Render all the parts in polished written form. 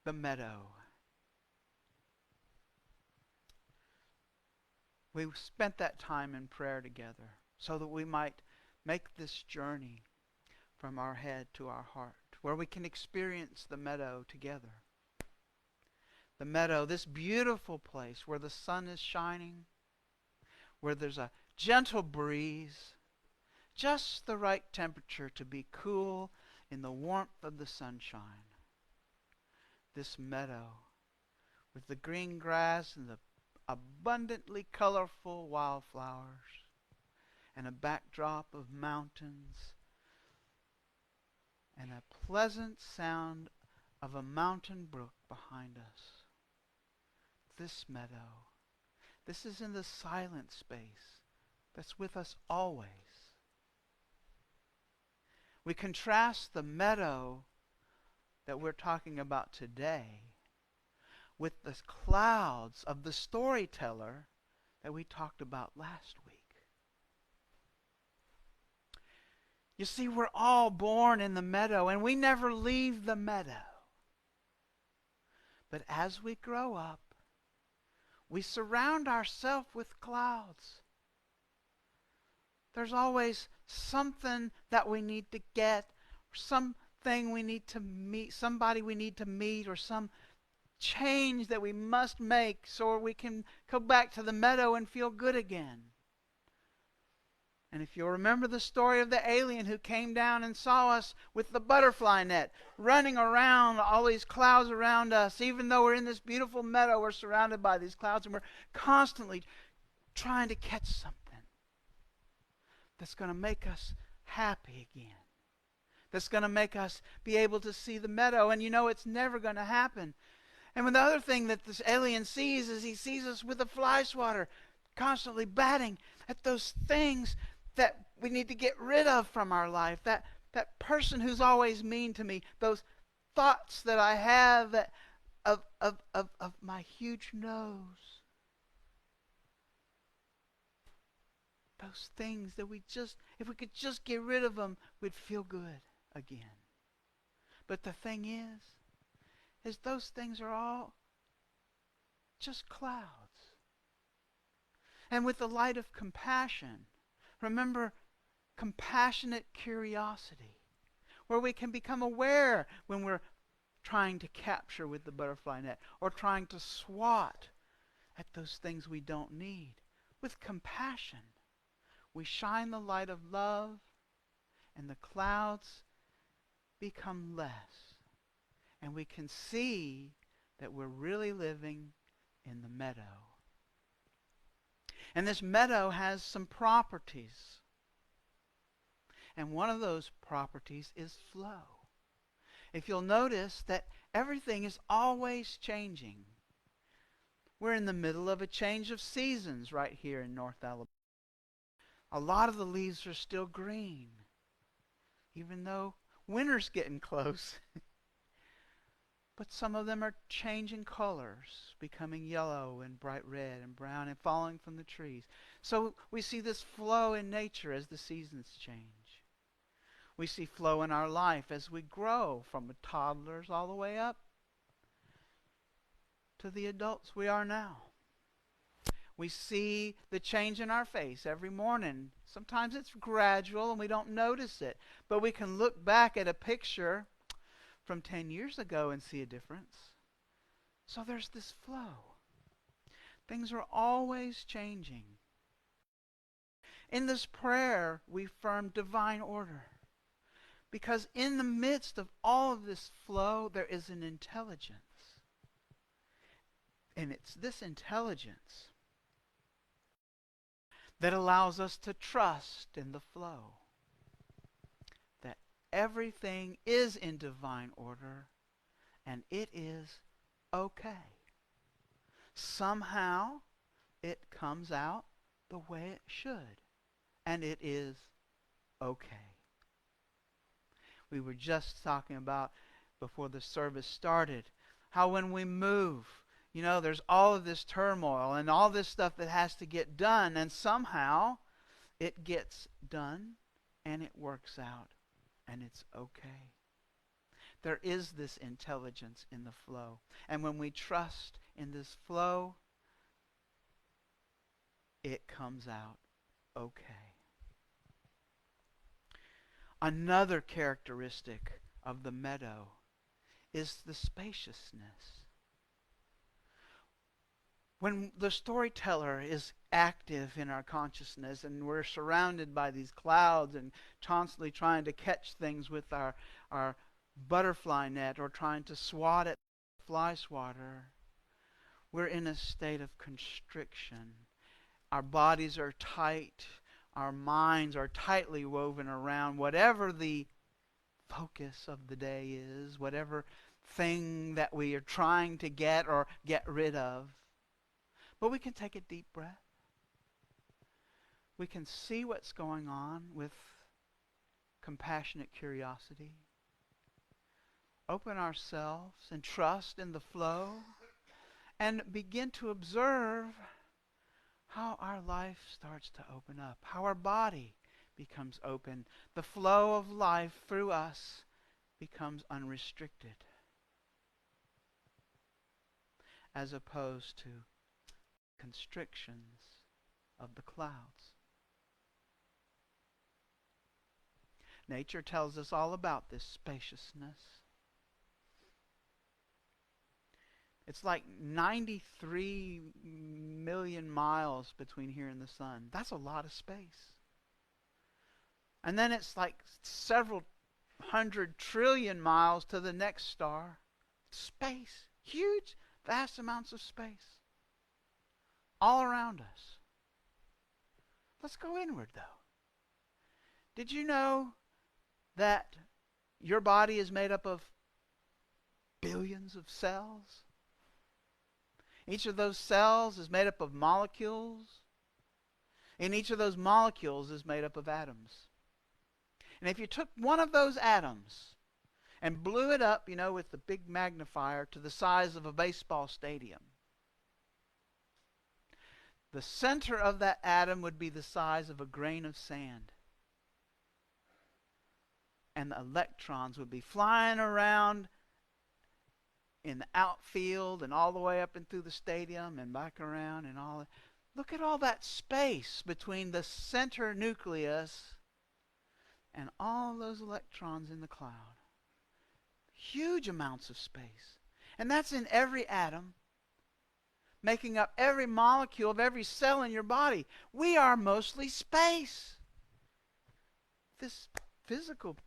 the meadow. We spent that time in prayer together so that we might make this journey from our head to our heart, where we can experience the meadow together. The meadow, this beautiful place where the sun is shining, where there's a gentle breeze, just the right temperature to be cool in the warmth of the sunshine. This meadow with the green grass and the abundantly colorful wildflowers and a backdrop of mountains and a pleasant sound of a mountain brook behind us. This meadow, this is in the silent space that's with us always. We contrast the meadow that we're talking about today with the clouds of the storyteller that we talked about last week. You see, we're all born in the meadow, and we never leave the meadow. But as we grow up, we surround ourselves with clouds. There's always something that we need to get, or something we need to meet, somebody we need to meet, or some change that we must make so we can go back to the meadow and feel good again. And if you'll remember the story of the alien who came down and saw us with the butterfly net, running around all these clouds around us, even though we're in this beautiful meadow, we're surrounded by these clouds, and we're constantly trying to catch something that's going to make us happy again, that's going to make us be able to see the meadow. And you know it's never going to happen. And the other thing that this alien sees is he sees us with a fly swatter, constantly batting at those things that we need to get rid of from our life. That person who's always mean to me. Those thoughts that I have of my huge nose. Those things that if we could just get rid of them, we'd feel good again. But the thing is those things are all just clouds. And with the light of compassion, remember compassionate curiosity, where we can become aware when we're trying to capture with the butterfly net or trying to swat at those things we don't need. With compassion, we shine the light of love, and the clouds become less. And we can see that we're really living in the meadow. And this meadow has some properties. And one of those properties is flow. If you'll notice that everything is always changing. We're in the middle of a change of seasons right here in North Alabama. A lot of the leaves are still green, even though winter's getting close. But some of them are changing colors, becoming yellow and bright red and brown and falling from the trees. So we see this flow in nature as the seasons change. We see flow in our life as we grow from the toddlers all the way up to the adults we are now. We see the change in our face every morning. Sometimes it's gradual and we don't notice it. But we can look back at a picture from 10 years ago and see a difference. So there's this flow. Things are always changing. In this prayer, we affirm divine order. Because in the midst of all of this flow, there is an intelligence. And it's this intelligence that allows us to trust in the flow. That everything is in divine order and it is okay. Somehow it comes out the way it should. And it is okay. We were just talking about, before the service started, how when we move, there's all of this turmoil and all this stuff that has to get done, and somehow it gets done and it works out and it's okay. There is this intelligence in the flow. And when we trust in this flow, it comes out okay. Another characteristic of the meadow is the spaciousness. When the storyteller is active in our consciousness and we're surrounded by these clouds and constantly trying to catch things with our butterfly net or trying to swat at fly swatter, we're in a state of constriction. Our bodies are tight. Our minds are tightly woven around whatever the focus of the day is, whatever thing that we are trying to get or get rid of. But we can take a deep breath. We can see what's going on with compassionate curiosity. Open ourselves and trust in the flow and begin to observe how our life starts to open up, how our body becomes open. The flow of life through us becomes unrestricted, as opposed to constrictions of the clouds. Nature tells us all about this spaciousness. It's like 93 million miles between here and the sun. That's a lot of space. And then it's like several 100 trillion miles to the next star. Space. Huge, vast amounts of space. All around us. Let's go inward, though. Did you know that your body is made up of billions of cells? Each of those cells is made up of molecules. And each of those molecules is made up of atoms. And if you took one of those atoms and blew it up, with the big magnifier to the size of a baseball stadium, the center of that atom would be the size of a grain of sand. And the electrons would be flying around in the outfield and all the way up and through the stadium and back around and all. Look at all that space between the center nucleus and all those electrons in the cloud. Huge amounts of space. And that's in every atom, making up every molecule of every cell in your body. We are mostly space. This physical,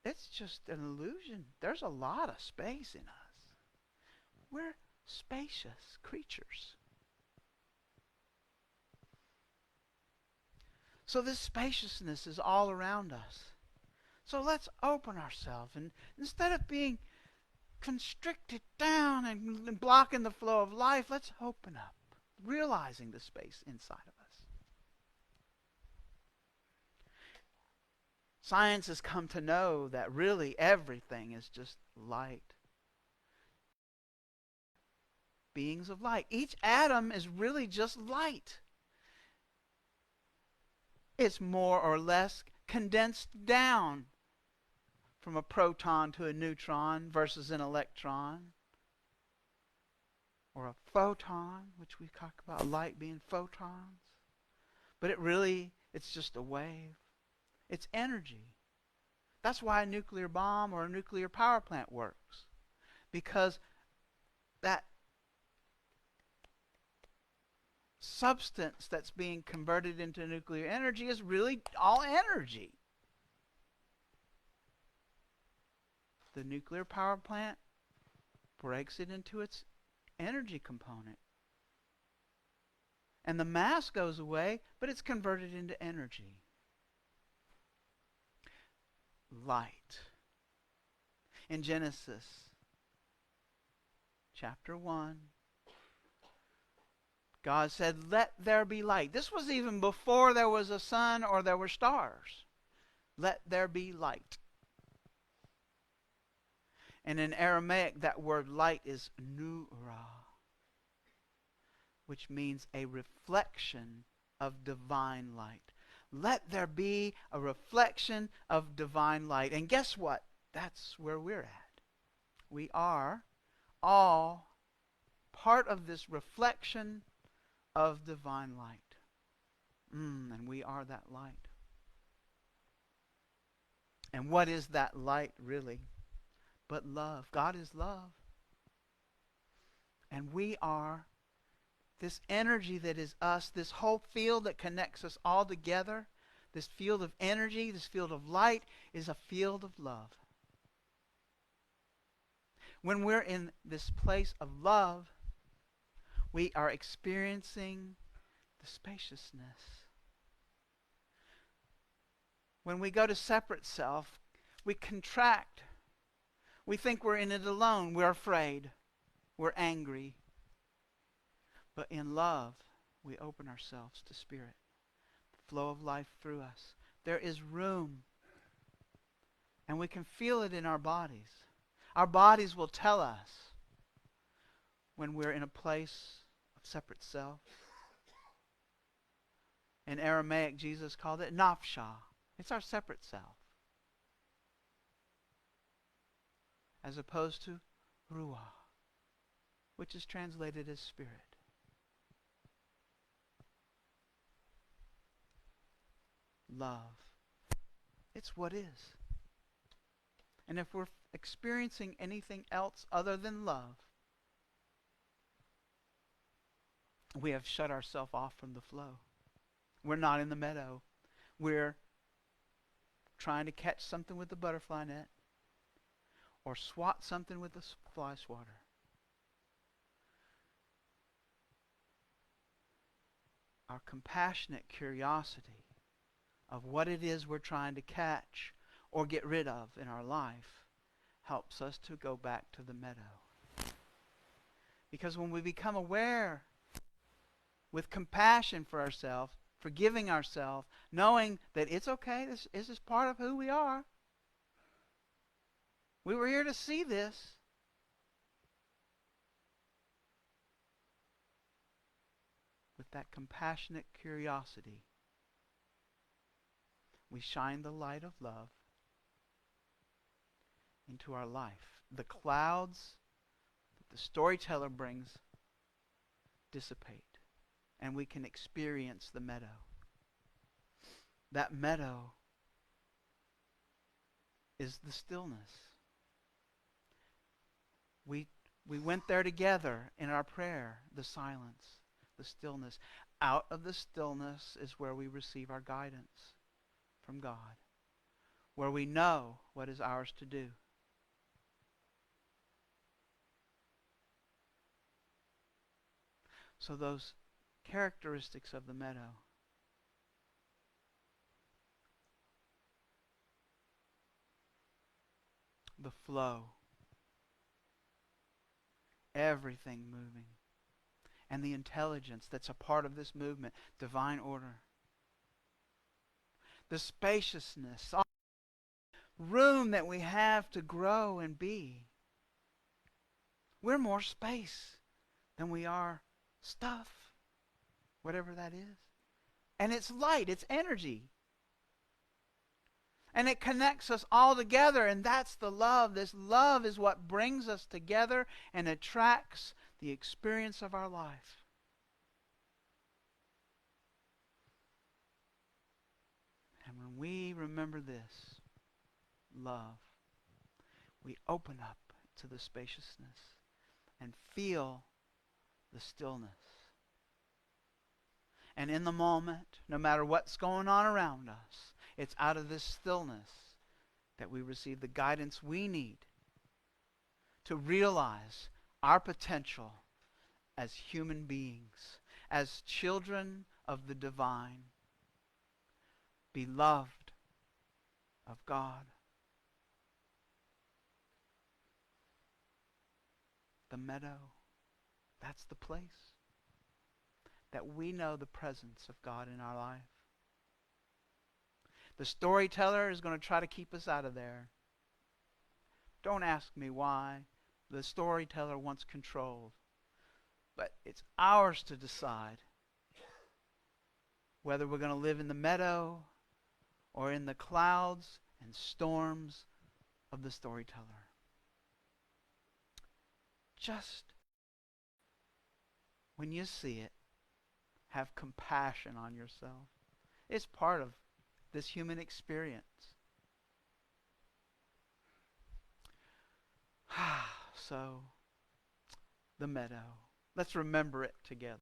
it's just an illusion. There's a lot of space in us. We're spacious creatures. So this spaciousness is all around us. So let's open ourselves, and instead of being constricted down and blocking the flow of life, let's open up, realizing the space inside of us. Science has come to know that really everything is just light. Beings of light. Each atom is really just light. It's more or less condensed down from a proton to a neutron versus an electron. Or a photon, which we talk about light being photons. But it's just a wave. It's energy. That's why a nuclear bomb or a nuclear power plant works. Because that substance that's being converted into nuclear energy is really all energy. The nuclear power plant breaks it into its energy component. And the mass goes away, but it's converted into energy. Light. In Genesis chapter 1, God said, "Let there be light." This was even before there was a sun or there were stars. Let there be light. And in Aramaic, that word light is nura, which means a reflection of divine light. Let there be a reflection of divine light. And guess what? That's where we're at. We are all part of this reflection of divine light. And we are that light. And what is that light really? But love. God is love. And we are this energy that is us, this whole field that connects us all together, this field of energy, this field of light is a field of love. When we're in this place of love, we are experiencing the spaciousness. When we go to separate self, we contract. We think we're in it alone. We're afraid. We're angry. But in love, we open ourselves to Spirit. The flow of life through us. There is room. And we can feel it in our bodies. Our bodies will tell us when we're in a place of separate self. In Aramaic, Jesus called it nafsha. It's our separate self. As opposed to ruah, which is translated as spirit. Love. It's what is. And if we're experiencing anything else other than love, we have shut ourselves off from the flow. We're not in the meadow. We're trying to catch something with the butterfly net or swat something with the fly swatter. Our compassionate curiosity of what it is we're trying to catch or get rid of in our life helps us to go back to the meadow. Because when we become aware with compassion for ourselves, forgiving ourselves, knowing that it's okay, this is part of who we are. We were here to see this. With that compassionate curiosity, we shine the light of love into our life. The clouds that the storyteller brings dissipate, and we can experience the meadow. That meadow is the stillness. We went there together in our prayer, the silence, the stillness. Out of the stillness is where we receive our guidance from God, where we know what is ours to do. So those characteristics of the meadow. The flow. Everything moving. And the intelligence that's a part of this movement. Divine order. The spaciousness. All room that we have to grow and be. We're more space than we are stuff. Whatever that is. And it's light. It's energy. And it connects us all together, and that's the love. This love is what brings us together and attracts the experience of our life. And when we remember this, love, we open up to the spaciousness and feel the stillness. And in the moment, no matter what's going on around us, it's out of this stillness that we receive the guidance we need to realize our potential as human beings, as children of the divine, beloved of God. The meadow, that's the place that we know the presence of God in our life. The storyteller is going to try to keep us out of there. Don't ask me why. The storyteller wants control. But it's ours to decide whether we're going to live in the meadow or in the clouds and storms of the storyteller. Just when you see it, have compassion on yourself. It's part of this human experience. So, the meadow. Let's remember it together.